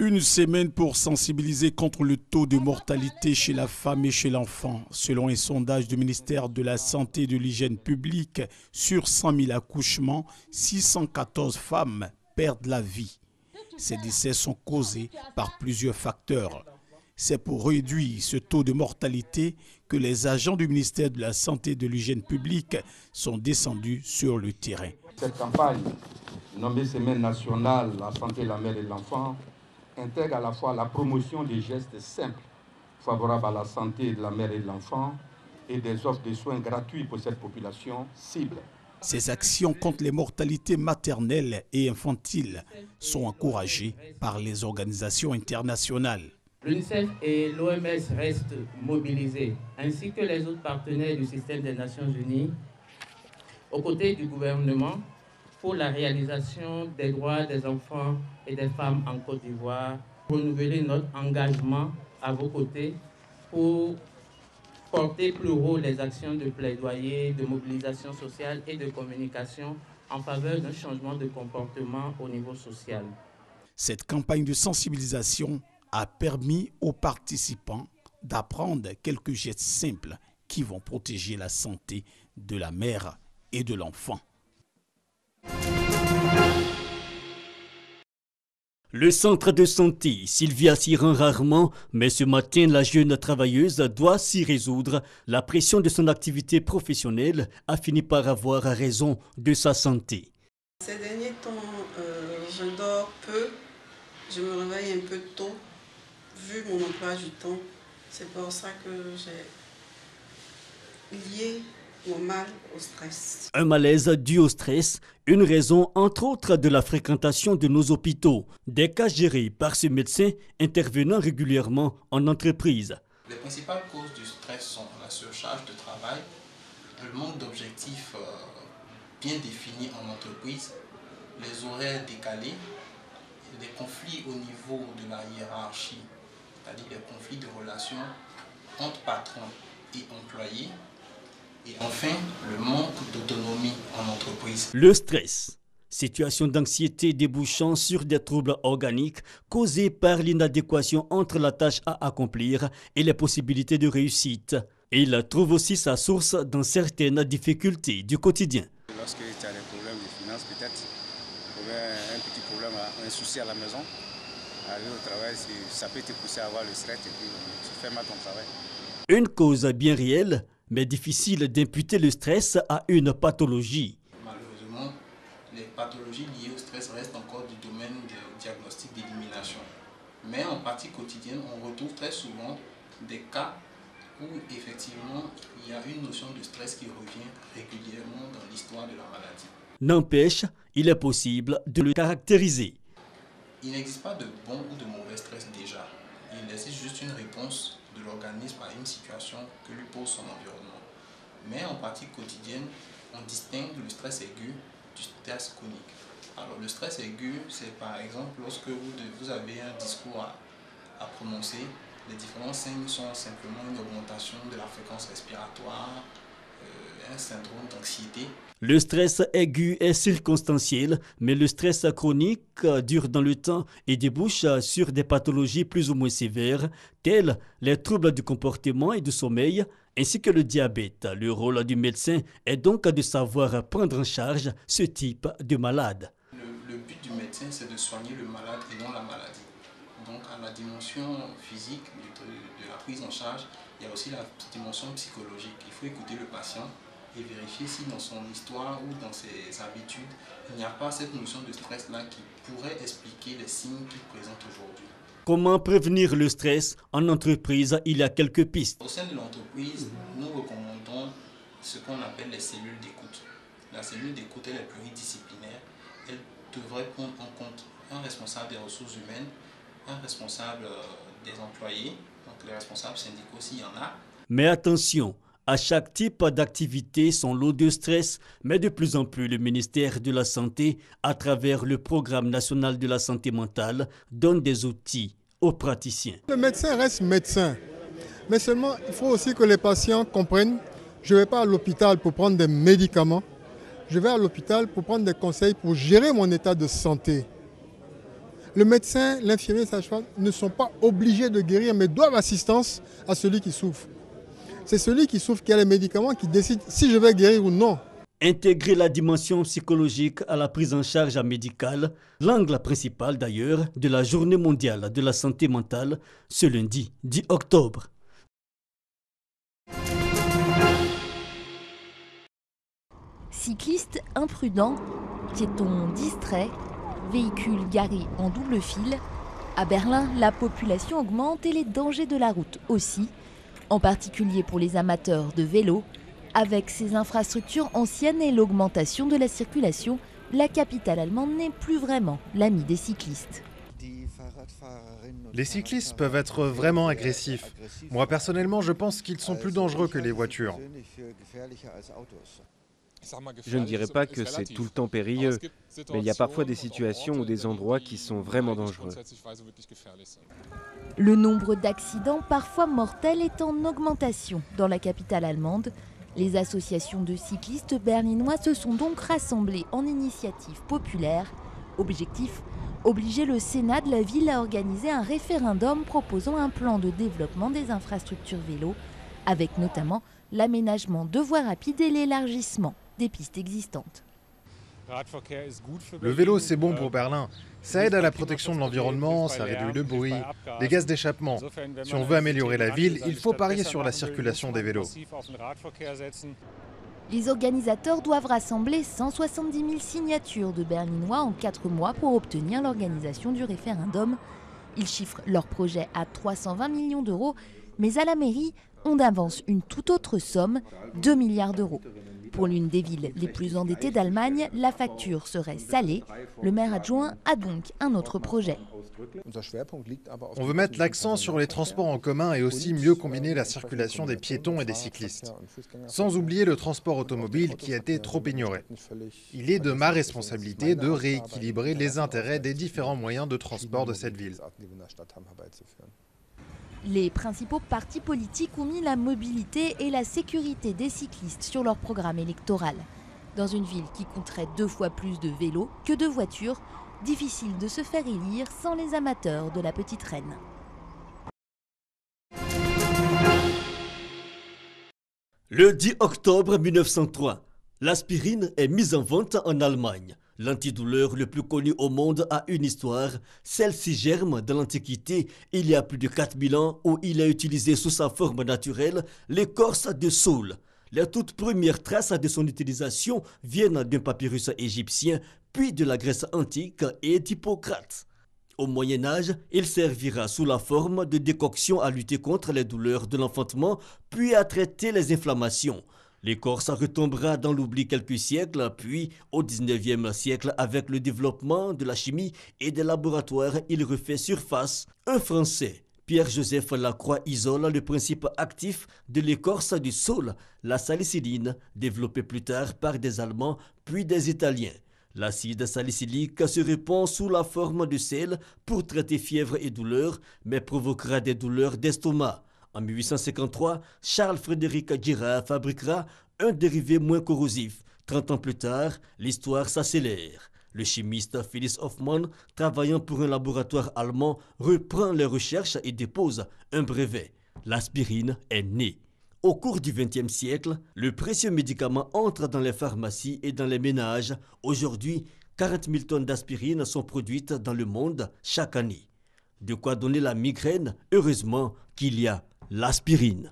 Une semaine pour sensibiliser contre le taux de mortalité chez la femme et chez l'enfant. Selon un sondage du ministère de la Santé et de l'Hygiène publique, sur 100 000 accouchements, 614 femmes perdent la vie. Ces décès sont causés par plusieurs facteurs. C'est pour réduire ce taux de mortalité que les agents du ministère de la Santé et de l'Hygiène publique sont descendus sur le terrain. Cette campagne, nommée Semaine nationale La santé de la mère et de l'enfant, intègre à la fois la promotion des gestes simples favorables à la santé de la mère et de l'enfant et des offres de soins gratuits pour cette population cible. Ces actions contre les mortalités maternelles et infantiles sont encouragées par les organisations internationales. L'UNICEF et l'OMS restent mobilisés, ainsi que les autres partenaires du système des Nations Unies, aux côtés du gouvernement, pour la réalisation des droits des enfants et des femmes en Côte d'Ivoire, renouveler notre engagement à vos côtés pour porter plus haut les actions de plaidoyer, de mobilisation sociale et de communication en faveur d'un changement de comportement au niveau social. Cette campagne de sensibilisation a permis aux participants d'apprendre quelques gestes simples qui vont protéger la santé de la mère et de l'enfant. Le centre de santé, Sylvia s'y rend rarement, mais ce matin, la jeune travailleuse doit s'y résoudre. La pression de son activité professionnelle a fini par avoir raison de sa santé. Ces derniers temps, je dors peu, je me réveille un peu tôt, vu mon emploi du temps. C'est pour ça que j'ai lié mon mal au stress. Un malaise dû au stress, une raison entre autres de la fréquentation de nos hôpitaux. Des cas gérés par ce médecin intervenant régulièrement en entreprise. Les principales causes du stress sont la surcharge de travail, le manque d'objectifs bien définis en entreprise, les horaires décalés, des conflits au niveau de la hiérarchie, c'est-à-dire des conflits de relations entre patrons et employés, et enfin le manque d'autonomie en entreprise. Le stress, situation d'anxiété débouchant sur des troubles organiques causés par l'inadéquation entre la tâche à accomplir et les possibilités de réussite. Et il trouve aussi sa source dans certaines difficultés du quotidien. Lorsque tu as des problèmes de finances, peut-être, un petit problème, un souci à la maison, arriver au travail, ça peut te pousser à avoir le stress et puis tu fais mal ton travail. Une cause bien réelle, mais difficile d'imputer le stress à une pathologie. Malheureusement, les pathologies liées au stress restent encore du domaine du diagnostic d'élimination. Mais en pratique quotidienne, on retrouve très souvent des cas où effectivement il y a une notion de stress qui revient régulièrement dans l'histoire de la maladie. N'empêche, il est possible de le caractériser. Il n'existe pas de bon ou de mauvais stress déjà. Il existe juste une réponse de l'organisme à une situation que lui pose son environnement. Mais en pratique quotidienne, on distingue le stress aigu du stress chronique. Alors le stress aigu, c'est par exemple lorsque vous avez un discours à prononcer, les différents signes sont simplement une augmentation de la fréquence respiratoire, un syndrome d'anxiété. Le stress aigu est circonstanciel, mais le stress chronique dure dans le temps et débouche sur des pathologies plus ou moins sévères, telles les troubles du comportement et du sommeil, ainsi que le diabète. Le rôle du médecin est donc de savoir prendre en charge ce type de malade. Le but du médecin, c'est de soigner le malade et non la maladie. Donc à la dimension physique de la prise en charge, il y a aussi la dimension psychologique. Il faut écouter le patient et vérifier si dans son histoire ou dans ses habitudes, il n'y a pas cette notion de stress-là qui pourrait expliquer les signes qu'il présente aujourd'hui. Comment prévenir le stress en entreprise? Il y a quelques pistes. Au sein de l'entreprise, nous recommandons ce qu'on appelle les cellules d'écoute. La cellule d'écoute, elle est pluridisciplinaire. Elle devrait prendre en compte un responsable des ressources humaines, un responsable des employés, donc les responsables syndicaux s'il y en a. Mais attention, à chaque type d'activité, son lot de stress, mais de plus en plus le ministère de la Santé, à travers le Programme national de la santé mentale, donne des outils aux praticiens. Le médecin reste médecin, mais seulement il faut aussi que les patients comprennent, je ne vais pas à l'hôpital pour prendre des médicaments, je vais à l'hôpital pour prendre des conseils pour gérer mon état de santé. Le médecin, l'infirmier, sage-femme ne sont pas obligés de guérir, mais doivent assistance à celui qui souffre. C'est celui qui souffre qui a les médicaments qui décide si je vais guérir ou non. Intégrer la dimension psychologique à la prise en charge médicale, l'angle principal d'ailleurs de la Journée mondiale de la santé mentale, ce lundi 10 octobre. Cyclistes imprudents, piétons distraits, véhicules garés en double file. À Berlin, la population augmente et les dangers de la route aussi, en particulier pour les amateurs de vélo. Avec ses infrastructures anciennes et l'augmentation de la circulation, la capitale allemande n'est plus vraiment l'amie des cyclistes. Les cyclistes peuvent être vraiment agressifs. Moi personnellement, je pense qu'ils sont plus dangereux que les voitures. Je ne dirais pas que c'est tout le temps périlleux, mais il y a parfois des situations ou des endroits qui sont vraiment dangereux. Le nombre d'accidents, parfois mortels, est en augmentation dans la capitale allemande. Les associations de cyclistes berlinois se sont donc rassemblées en initiative populaire. Objectif : obliger le Sénat de la ville à organiser un référendum proposant un plan de développement des infrastructures vélo, avec notamment l'aménagement de voies rapides et l'élargissement des pistes existantes. Le vélo, c'est bon pour Berlin. Ça aide à la protection de l'environnement, ça réduit le bruit, les gaz d'échappement. Si on veut améliorer la ville, il faut parier sur la circulation des vélos. Les organisateurs doivent rassembler 170 000 signatures de Berlinois en 4 mois pour obtenir l'organisation du référendum. Ils chiffrent leur projet à 320 millions d'euros, mais à la mairie, on avance une toute autre somme, 2 milliards d'euros. Pour l'une des villes les plus endettées d'Allemagne, la facture serait salée. Le maire adjoint a donc un autre projet. On veut mettre l'accent sur les transports en commun et aussi mieux combiner la circulation des piétons et des cyclistes. Sans oublier le transport automobile qui a été trop ignoré. Il est de ma responsabilité de rééquilibrer les intérêts des différents moyens de transport de cette ville. Les principaux partis politiques ont mis la mobilité et la sécurité des cyclistes sur leur programme électoral. Dans une ville qui compterait 2 fois plus de vélos que de voitures, difficile de se faire élire sans les amateurs de la petite reine. Le 10 octobre 1903, l'aspirine est mise en vente en Allemagne. L'antidouleur le plus connu au monde a une histoire. Celle-ci germe de l'Antiquité, il y a plus de 4000 ans, où il a utilisé sous sa forme naturelle l'écorce de saule. Les toutes premières traces de son utilisation viennent d'un papyrus égyptien, puis de la Grèce antique et d'Hippocrate. Au Moyen-Âge, il servira sous la forme de décoction à lutter contre les douleurs de l'enfantement, puis à traiter les inflammations. L'écorce retombera dans l'oubli quelques siècles, puis au 19e siècle, avec le développement de la chimie et des laboratoires, il refait surface. Un Français, Pierre-Joseph Lacroix, isole le principe actif de l'écorce du saule, la salicyline, développée plus tard par des Allemands puis des Italiens. L'acide salicylique se répand sous la forme de sel pour traiter fièvre et douleurs, mais provoquera des douleurs d'estomac. En 1853, Charles-Frédéric Girard fabriquera un dérivé moins corrosif. 30 ans plus tard, l'histoire s'accélère. Le chimiste Felix Hoffmann, travaillant pour un laboratoire allemand, reprend les recherches et dépose un brevet. L'aspirine est née. Au cours du XXe siècle, le précieux médicament entre dans les pharmacies et dans les ménages. Aujourd'hui, 40 000 tonnes d'aspirine sont produites dans le monde chaque année. De quoi donner la migraine, heureusement qu'il y a l'aspirine.